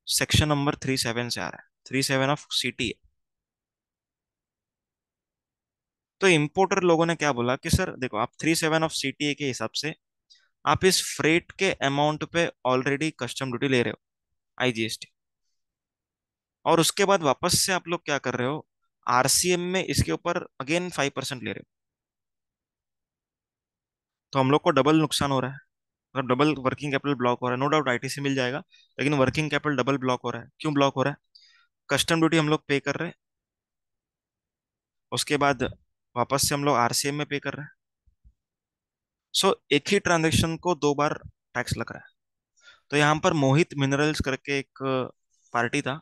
सेक्शन नंबर 37 से आ रहा है, 37 ऑफ सीटी। तो इंपोर्टर लोगों ने क्या बोला कि सर देखो, आप 37 ऑफ सीटीए के हिसाब से आप इस फ्रेट के अमाउंट पे ऑलरेडी कस्टम ड्यूटी ले रहे हो, आईजीएसटी, और उसके बाद वापस से आप लोग क्या कर रहे हो, आरसीएम में इसके ऊपर अगेन 5% ले रहे हो। तो हम लोग को डबल नुकसान हो रहा है, मतलब डबल वर्किंग कैपिटल ब्लॉक हो रहा है। नो डाउट आईटीसी मिल जाएगा, लेकिन वर्किंग कैपिटल डबल ब्लॉक हो रहा है। क्यों ब्लॉक हो रहा है? कस्टम ड्यूटी हम लोग पे कर रहे हैं, उसके बाद वापस से हम लोग आरसीएम में पे कर रहे हैं। सो एक ही ट्रांजेक्शन को दो बार टैक्स लग रहा है। तो यहाँ पर मोहित मिनरल्स करके एक पार्टी था,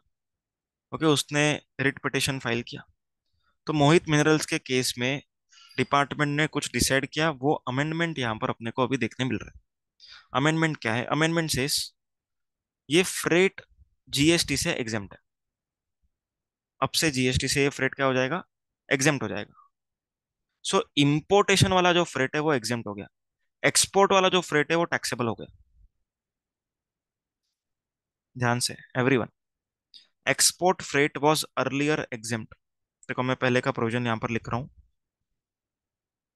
ओके, उसने रिट पिटिशन फाइल किया। तो मोहित मिनरल्स के केस में डिपार्टमेंट ने कुछ डिसाइड किया, वो अमेंडमेंट यहाँ पर अपने को अभी देखने मिल रहा है। अमेंडमेंट क्या है? अमेंडमेंट सेस ये फ्रेट जीएसटी से एग्जेम्प्ट है। अब से जीएसटी से ये फ्रेट क्या हो जाएगा? एग्जेम्प्ट हो जाएगा। सो इंपोर्टेशन वाला जो फ्रेट है वो एग्जेम्प्ट हो गया, एक्सपोर्ट वाला जो फ्रेट है वो टैक्सेबल हो गया। ध्यान से everyone, export freight was earlier exempt. देखो मैं पहले का प्रोविजन यहाँ पर लिख रहा हूँ,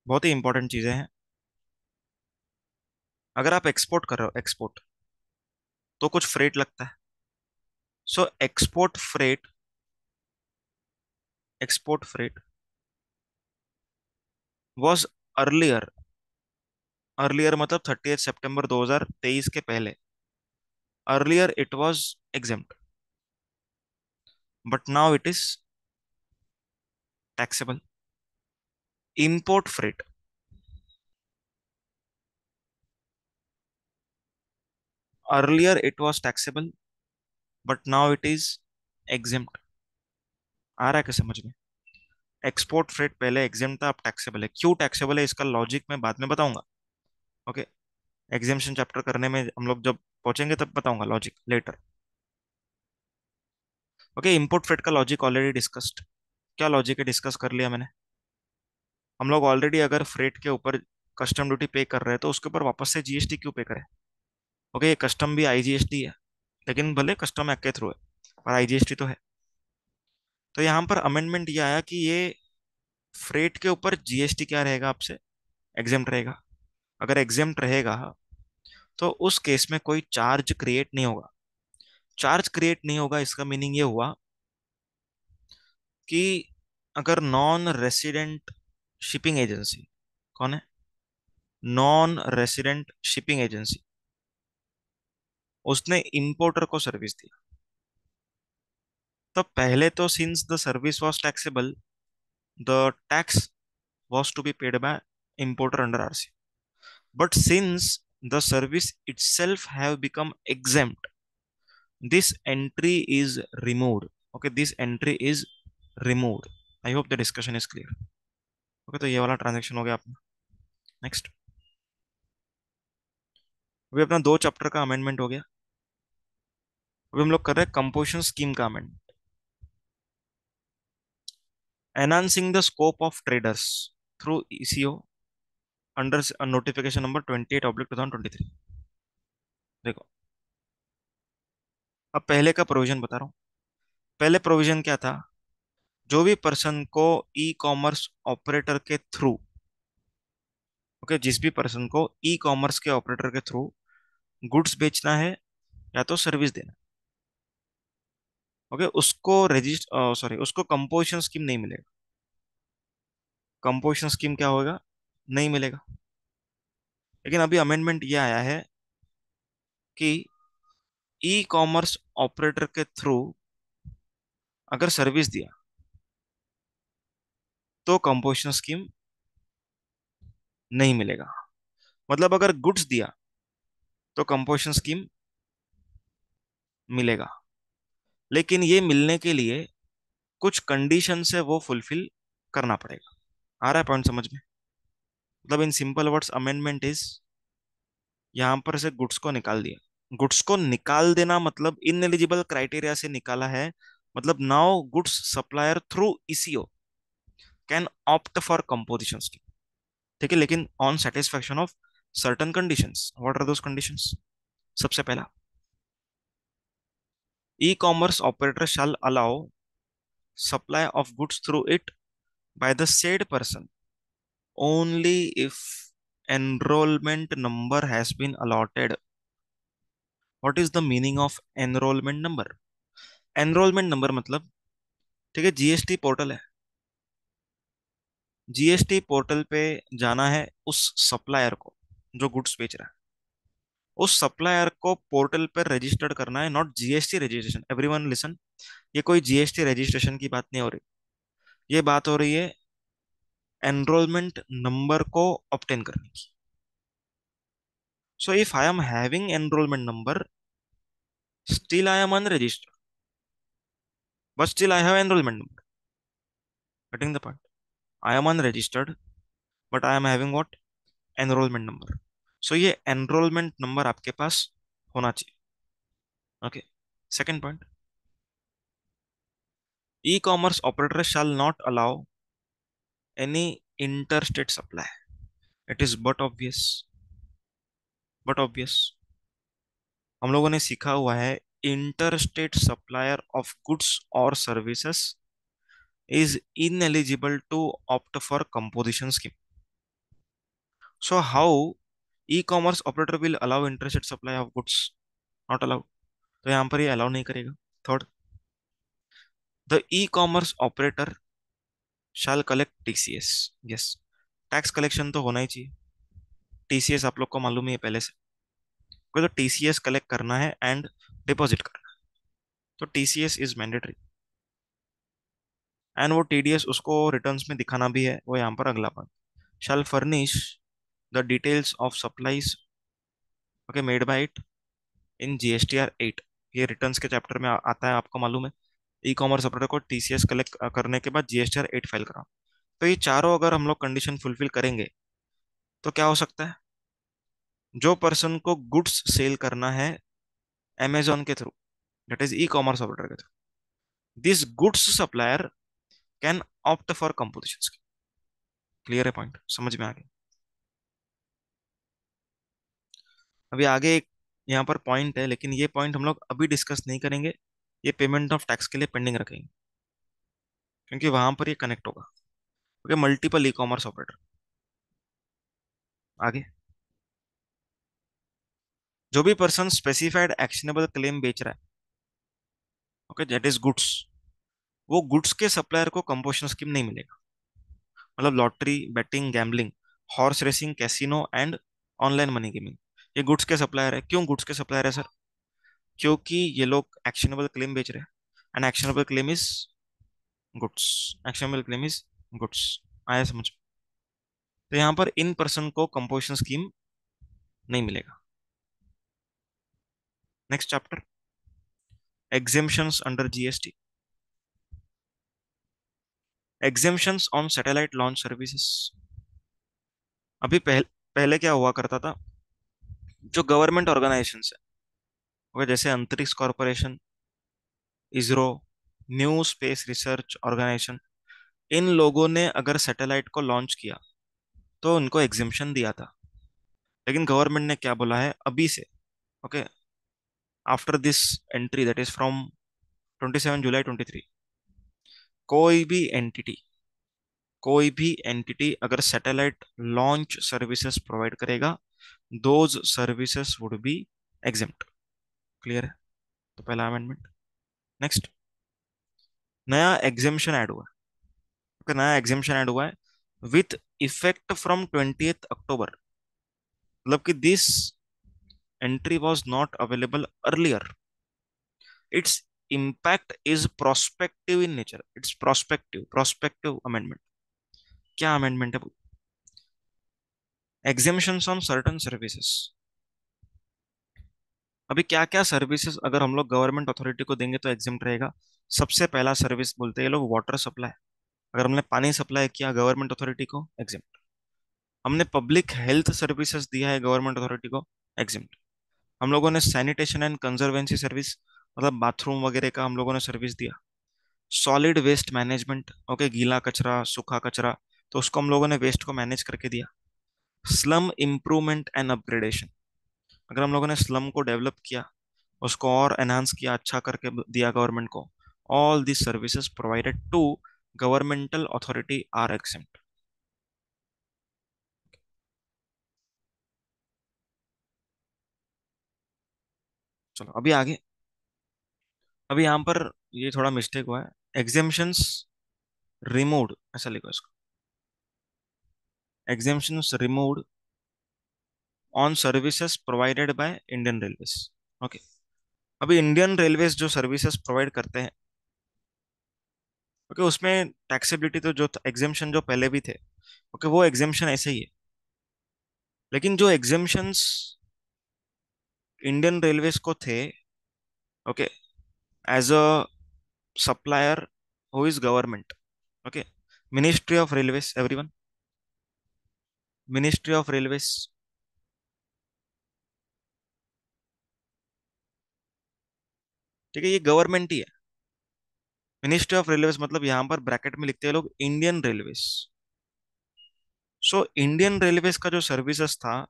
बहुत ही इंपॉर्टेंट चीजें हैं। अगर आप एक्सपोर्ट कर रहे हो, एक्सपोर्ट, तो कुछ फ्रेट लगता है। So export freight was earlier, earlier मतलब 30 सितंबर 2023 के पहले, earlier it was exempt, but now it is taxable. Import freight, earlier it was taxable but now it is exempt. आ रहा है क्या समझ में? एक्सपोर्ट फ्रेट पहले एग्जेम्प्ट था, अब टैक्सेबल है। क्यों टैक्सेबल है इसका लॉजिक मैं बाद में बताऊंगा। ओके, एग्जेम्पशन चैप्टर करने में हम लोग जब पहुंचेंगे तब बताऊंगा logic later. Okay, import freight का लॉजिक ऑलरेडी डिस्कस्ड। क्या लॉजिक है, डिस्कस कर लिया मैंने। हम लोग ऑलरेडी अगर फ्रेट के ऊपर कस्टम ड्यूटी पे कर रहे हैं तो उसके ऊपर वापस से जीएसटी क्यों पे करें? ओके, ये कस्टम भी आईजीएसटी है, लेकिन भले कस्टम एक्ट के थ्रू है पर आईजीएसटी तो है। तो यहाँ पर अमेंडमेंट ये आया कि ये फ्रेट के ऊपर जीएसटी क्या रहेगा आपसे? एग्जेम्प्ट रहेगा। अगर एग्जेम्प्ट रहेगा तो उस केस में कोई चार्ज क्रिएट नहीं होगा। चार्ज क्रिएट नहीं होगा इसका मीनिंग ये हुआ कि अगर नॉन रेसिडेंट शिपिंग एजेंसी, कौन है? नॉन रेसिडेंट शिपिंग एजेंसी, उसने इंपोर्टर को सर्विस दी, तो पहले तो since the service was taxable, the tax was to be paid by importer under RC. But since the service itself have become exempt, this entry is removed. Okay, this entry is removed. I hope the discussion is clear. Okay, तो ये वाला transaction हो गया अपना। Next, अभी अपना 2 chapter का amendment हो गया। अभी हम लोग कर रहे हैं कंपोजिशन स्कीम का amendment. Enhancing the scope of traders through eco under notification number 28/2023। देखो, अब पहले का प्रोविजन बता रहा हूँ। पहले प्रोविजन क्या था? जो भी पर्सन को ई कॉमर्स ऑपरेटर के थ्रू, ओके, जिस भी पर्सन को ई कॉमर्स के ऑपरेटर के थ्रू गुड्स बेचना है या तो सर्विस देना, ओके, उसको रजिस्टर, सॉरी, उसको कंपोजिशन स्कीम नहीं मिलेगा। कंपोजिशन स्कीम क्या होगा? नहीं मिलेगा। लेकिन अभी अमेंडमेंट ये आया है कि ई कॉमर्स ऑपरेटर के थ्रू अगर सर्विस दिया तो कंपोजिशन स्कीम नहीं मिलेगा। मतलब अगर गुड्स दिया तो कंपोजिशन स्कीम मिलेगा, लेकिन ये मिलने के लिए कुछ कंडीशन से वो फुलफिल करना पड़ेगा। आ रहा है पॉइंट समझ में? मतलब इन सिंपल वर्ड्स अमेंडमेंट इज, यहां पर से गुड्स को निकाल दिया। गुड्स को निकाल देना मतलब इन एलिजिबल क्राइटेरिया से निकाला है, मतलब now goods supplier through ECO can opt for composition scheme. ठीक है, लेकिन on satisfaction of certain conditions. What are those conditions? सबसे पहला, e commerce operator shall allow supply of goods through it by the said person only if enrollment number has been allotted. What is the meaning of enrollment number? Enrolment number मतलब, ठीक है, GST portal है, GST portal पे जाना है उस supplier को जो गुड्स बेच रहा है, उस सप्लायर को पोर्टल पर रजिस्टर्ड करना है। Not GST registration, everyone listen, ये कोई जीएसटी रजिस्ट्रेशन की बात नहीं हो रही, ये बात हो रही है एनरोलमेंट नंबर को ऑब्टेन करने की। So if I am having enrollment number, still I am unregistered, but still I have enrollment number. Getting the point? I am unregistered, but I am having what, enrolment number. सो ये enrolment number आपके पास होना चाहिए। Okay, second point, e commerce operator shall not allow any interstate supply. It is but obvious, हम लोगों ने सीखा हुआ है, इंटरस्टेट सप्लायर ऑफ गुड्स और services is ineligible to opt for composition scheme. So how e-commerce operator will allow interstate supply of goods? Not allowed. तो यहाँ पर ये अलाउ नहीं करेगा। Third, the e-commerce operator shall collect TCS. Yes, tax collection तो होना ही चाहिए। TCS आप लोग को मालूम ही है पहले से, कोई तो टीसीएस कलेक्ट करना है एंड डिपॉजिट करना है, तो टीसीएस इज मैंडेटरी। एंड वो टीडीएस उसको रिटर्न्स में दिखाना भी है, वो यहाँ पर अगला point, shall furnish the details of supplies, okay, made by it in GSTR 8। ये रिटर्न्स के चैप्टर में आता है, आपको मालूम है। ई कॉमर्स ऑपरेटर को टीसीएस कलेक्ट करने के बाद जीएसटीआर 8 फाइल कराओ। तो ये चारों अगर हम लोग कंडीशन फुलफिल करेंगे तो क्या हो सकता है, जो पर्सन को गुड्स सेल करना है अमेजोन के through, that is e commerce operator के through, this goods supplier can opt for composition. Clear है पॉइंट, समझ में आ गया। अभी आगे एक यहाँ पर पॉइंट है, लेकिन ये पॉइंट हम लोग अभी डिस्कस नहीं करेंगे, ये पेमेंट ऑफ टैक्स के लिए पेंडिंग रखेंगे, क्योंकि वहां पर ये कनेक्ट होगा। ओके, मल्टीपल ई कॉमर्स ऑपरेटर। आगे, जो भी पर्सन स्पेसिफाइड एक्शनेबल क्लेम बेच रहा है, ओके, दैट इज गुड्स, वो गुड्स के सप्लायर को कंपोजिशन स्कीम नहीं मिलेगा। मतलब lottery, betting, gambling, horse racing, casino and online money gaming, ये गुड्स के सप्लायर है। क्यों गुड्स के सप्लायर है सर? क्योंकि ये लोग एक्शनेबल क्लेम बेच रहे हैं, and actionable claim is goods. Actionable claim is goods. आया समझ? तो यहाँ पर इन पर्सन को कंपोजिशन स्कीम नहीं मिलेगा। Next chapter, exemptions under GST. Exemptions on satellite launch services. अभी पहले क्या हुआ करता था, जो गवर्नमेंट ऑर्गेनाइजेशन है, ओके, जैसे Antrix corporation, ISRO, new space research organisation, इन लोगों ने अगर सैटेलाइट को लॉन्च किया तो उनको एग्जेम्पशन दिया था। लेकिन गवर्नमेंट ने क्या बोला है अभी से, okay, after this entry that is from 27 जुलाई 23, कोई भी एंटिटी, कोई भी एंटिटी अगर सैटेलाइट लॉन्च सर्विसेज प्रोवाइड करेगा, those services would be exempt. Clear है? तो पहला अमेंडमेंट। नेक्स्ट, नया एग्जेम्पशन ऐड हुआ है। Okay, नया एग्जेम्पशन ऐड हुआ है विथ इफेक्ट फ्रॉम 20 अक्टूबर। मतलब कि this entry was not available earlier, its impact is prospective in nature. It's prospective amendment. क्या अमेंडमेंट है? Exemptions on certain services. अभी क्या क्या सर्विसेज अगर हम लोग गवर्नमेंट अथॉरिटी को देंगे तो एग्जेम्प्ट रहेगा? सबसे पहला सर्विस बोलते हैं ये लोग वाटर सप्लाई। अगर हमने पानी सप्लाई किया गवर्नमेंट अथॉरिटी को, एग्जेम्प्ट। हमने पब्लिक हेल्थ सर्विसेज दिया है गवर्नमेंट अथॉरिटी को, एग्जेम्प्ट। हम लोगों ने सैनिटेशन एंड कंजर्वेंसी सर्विस, मतलब बाथरूम वगैरह का हम लोगों ने सर्विस दिया। सॉलिड वेस्ट मैनेजमेंट, ओके, गीला कचरा, सूखा कचरा, तो उसको हम लोगों ने वेस्ट को मैनेज करके दिया। स्लम इम्प्रूवमेंट एंड अपग्रेडेशन, अगर हम लोगों ने स्लम को डेवलप किया, उसको और एनहांस किया, अच्छा करके दिया गवर्नमेंट को, all this services provided to governmental authority are exempt. चलो अभी आगे। अभी यहाँ पर ये थोड़ा मिस्टेक हुआ है, एग्जेम्पशंस रिमूव्ड ऐसा लिखो इसको, exemptions removed on services provided by Indian railways. Okay, अभी इंडियन रेलवेज जो सर्विसेज प्रोवाइड करते हैं, ओके, उसमें टैक्सेबिलिटी तो जो एग्जेम्पशन जो पहले भी थे, ओके, वो एग्जेम्पशन ऐसे ही है। लेकिन जो एग्जेम्पशंस इंडियन रेलवेज को थे, okay, as a supplier who is government, okay, Ministry of Railways, everyone, Ministry of Railways. ठीक है, ये गवर्नमेंट ही है। मिनिस्ट्री ऑफ रेलवेज मतलब यहां पर ब्रैकेट में लिखते हैं लोग Indian railways. So Indian railways का जो सर्विसेज था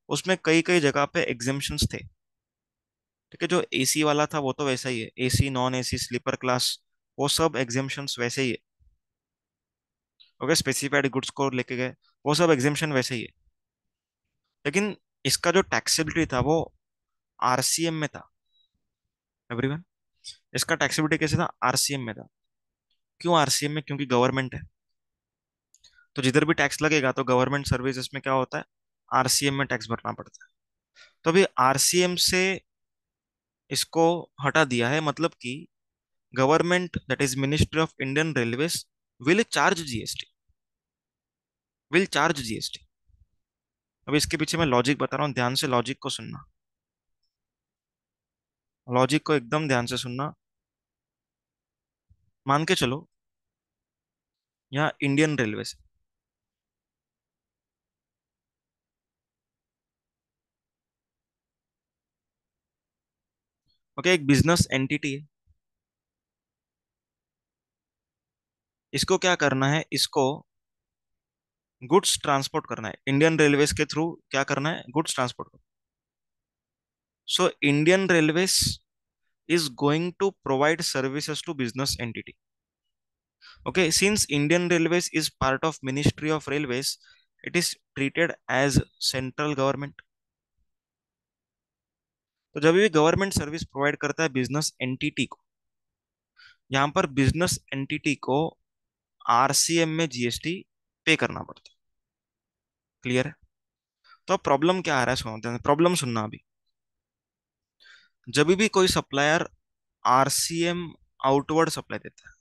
उसमें कई कई जगह पे एग्जेम्पशंस थे। ठीक है, जो एसी वाला था वो तो वैसा ही है, AC non AC sleeper class, वो सब एग्जेम्पशंस वैसे ही है। ओके, स्पेसिफाइड गुड्स को लेके गए, वो सब एग्जेम्पशन वैसे ही है। लेकिन इसका जो टैक्सेबिलिटी था वो आरसीएम में था। एवरीवन, इसका टैक्सेबिलिटी कैसे था, आरसीएम में था। क्यों आरसीएम में, क्योंकि गवर्नमेंट है। तो जिधर भी टैक्स लगेगा तो गवर्नमेंट सर्विसेज में क्या होता है, आरसीएम में टैक्स भरना पड़ता है। तो अभी आरसीएम से इसको हटा दिया है, मतलब कि government that is ministry of Indian railways will charge GST, will charge GST. अब इसके पीछे मैं लॉजिक बता रहा हूँ, ध्यान से लॉजिक को सुनना, लॉजिक को एकदम ध्यान से सुनना। मान के चलो यहाँ इंडियन रेलवे से, ओके, एक बिजनेस एंटिटी है। इसको क्या करना है, इसको गुड्स ट्रांसपोर्ट करना है इंडियन रेलवेज के थ्रू। क्या करना है, goods transport. So Indian railways is going to provide services to business entity. Okay, since Indian Railways is part of Ministry of Railways, it is treated as central government. तो जब भी government service provide करता है business entity को, यहाँ पर business entity को RCM में जीएसटी पे करना पड़ता है। क्लियर है। तो अब प्रॉब्लम क्या आ रहा है, सुनो प्रॉब्लम सुनना अभी। जब भी कोई सप्लायर आरसीएम आउटवर्ड सप्लाई देता है,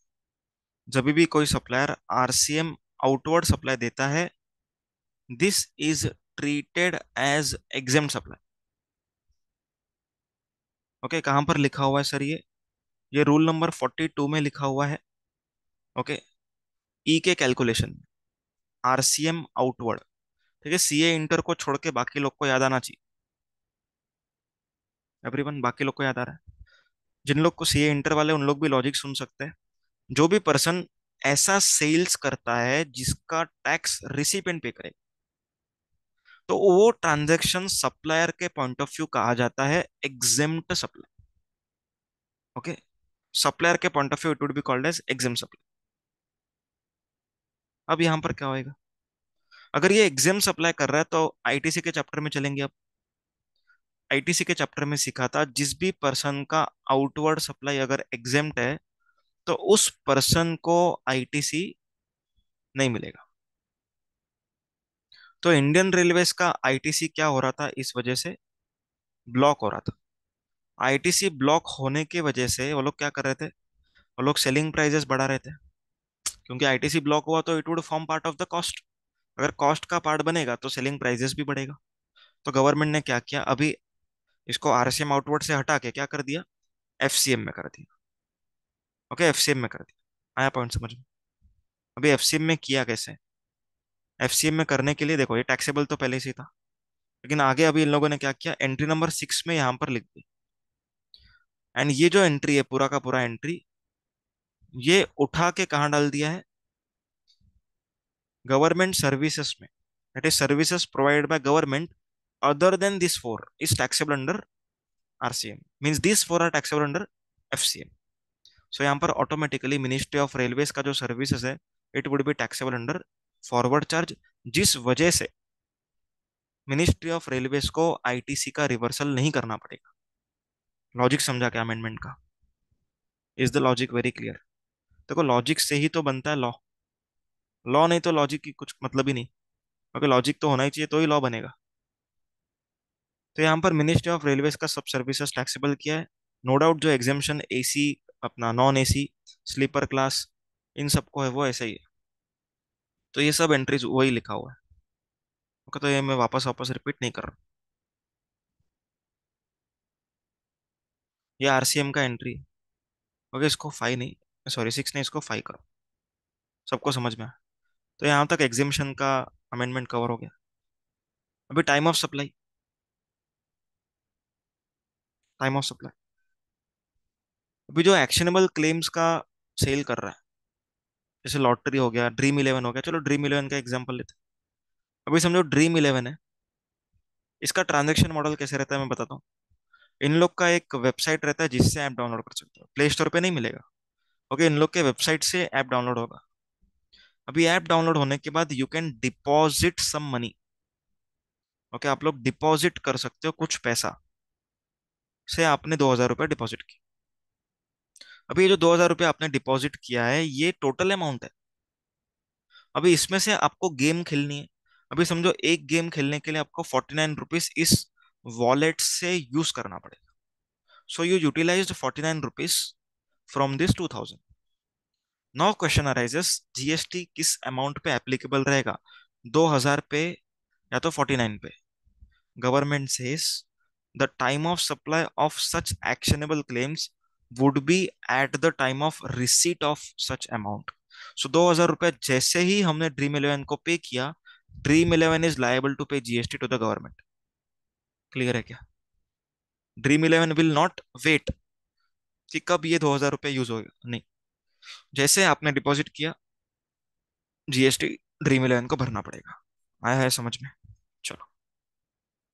जब भी कोई सप्लायर आरसीएम आउटवर्ड सप्लाई देता है, this is treated as exempt supply. Okay, कहां पर लिखा हुआ है सर ये रूल नंबर 42 में लिखा हुआ है। ओके, ई के कैलकुलेशन, आरसीएम आउटवर्ड। ठीक है, सीए इंटर को छोड़ के बाकी लोग को याद आना चाहिए। एवरीवन, बाकी लोग को याद आ रहा है। जिन लोग को सीए इंटर वाले, उन लोग भी लॉजिक सुन सकते हैं। जो भी पर्सन ऐसा सेल्स करता है जिसका टैक्स रिसिपेंट पे करे, तो वो ट्रांजैक्शन सप्लायर के पॉइंट ऑफ व्यू कहा जाता है एग्जेम्प्ट सप्लाई। ओके, सप्लायर के point of view it would be called as exempt supply. अब यहां पर क्या होएगा, अगर ये एग्जाम सप्लाई कर रहा है तो आईटीसी के चैप्टर में चलेंगे। अब आईटीसी के चैप्टर में सीखा था, जिस भी पर्सन का आउटवर्ड सप्लाई अगर एग्जेम्प्ट है तो उस पर्सन को आईटीसी नहीं मिलेगा। तो इंडियन रेलवेज का आईटीसी क्या हो रहा था, इस वजह से ब्लॉक हो रहा था। आईटीसी ब्लॉक होने की वजह से वो लोग क्या कर रहे थे, वो लोग सेलिंग प्राइजेस बढ़ा रहे थे। क्योंकि आईटीसी ब्लॉक हुआ तो it would form part of the cost. अगर कॉस्ट का पार्ट बनेगा तो सेलिंग प्राइजेस भी बढ़ेगा। तो गवर्नमेंट ने क्या किया, अभी इसको आरसीएम आउटवर्ड से हटा के क्या कर दिया, एफसीएम में कर दिया। ओके, एफसीएम में कर दिया। आया पॉइंट समझ में। अभी एफसीएम में किया कैसे, एफसीएम में करने के लिए देखो, ये टैक्सेबल तो पहले से ही था, लेकिन आगे अभी इन लोगों ने क्या किया, एंट्री नंबर 6 में यहां पर लिख दी। एंड ये जो एंट्री है, पूरा का पूरा एंट्री, ये उठा के कहाँ डाल दिया है, गवर्नमेंट सर्विसेज में। That is services provided by government other than this four is taxable under RCM, means this four are taxable under FCM. So यहाँ पर ऑटोमेटिकली मिनिस्ट्री ऑफ रेलवेज का जो सर्विसेज है, it would be taxable under forward charge, जिस वजह से ministry of railways को ITC का रिवर्सल नहीं करना पड़ेगा। लॉजिक समझा क्या अमेंडमेंट का, is the logic very clear. देखो, लॉजिक से ही तो बनता है लॉ, लॉ नहीं तो लॉजिक की कुछ मतलब ही नहीं। क्योंकि लॉजिक तो होना ही चाहिए तो ही लॉ बनेगा। तो यहाँ पर मिनिस्ट्री ऑफ रेलवेज का सब सर्विसेज टैक्सेबल किया है। नो डाउट जो एग्जेम्पशन एसी, अपना नॉन एसी, स्लीपर क्लास, इन सबको है वो ऐसे ही है। तो ये सब एंट्रीज वही लिखा हुआ है। ओके, तो ये मैं वापस वापस रिपीट नहीं कर रहा। ये आरसीएम का एंट्री है। ओके, इसको 5 नहीं, सॉरी 6 नहीं, इसको 5 करो। सबको समझ में आया। तो यहाँ तक एग्जिम्शन का अमेंडमेंट कवर हो गया। अभी टाइम ऑफ सप्लाई, अभी जो एक्शनेबल क्लेम्स का सेल कर रहा है, जैसे लॉटरी हो गया, ड्रीम इलेवन हो गया, चलो ड्रीम इलेवन का एग्जांपल लेते हैं। अभी समझो ड्रीम इलेवन है, इसका ट्रांजैक्शन मॉडल कैसे रहता है मैं बताता हूँ। इन लोग का एक वेबसाइट रहता है जिससे ऐप डाउनलोड कर सकते हो, प्ले स्टोर पे नहीं मिलेगा। ओके, इन लोग के वेबसाइट से ऐप डाउनलोड होगा। अभी ऐप डाउनलोड होने के बाद you can deposit some money. Okay, आप लोग डिपॉजिट कर सकते हो कुछ पैसा। से आपने 2,000 रुपये डिपॉजिट किया। अभी ये जो 2,000 रुपये आपने डिपॉजिट किया है, ये टोटल अमाउंट है। अभी इसमें से आपको गेम खेलनी है। अभी समझो एक गेम खेलने के लिए आपको 49 रुपीज इस वॉलेट से यूज करना पड़ेगा। So you utilise 49 rupees from this 2,000। Now question arises, GST किस अमाउंट पे एप्लीकेबल रहेगा, 2,000 पे या तो 49 पे। Government says the time of supply of such actionable claims would be at the time of receipt of such amount. So 2,000 रुपये जैसे ही हमने ड्रीम इलेवन को पे किया, Dream Eleven is liable to pay GST to the government. Clear है क्या? Dream Eleven will not wait कि कब ये 2,000 रुपये यूज होगा, नहीं। जैसे आपने डिपॉजिट किया, जीएसटी ड्रीम इलेवन को भरना पड़ेगा। आया है समझ में? चलो।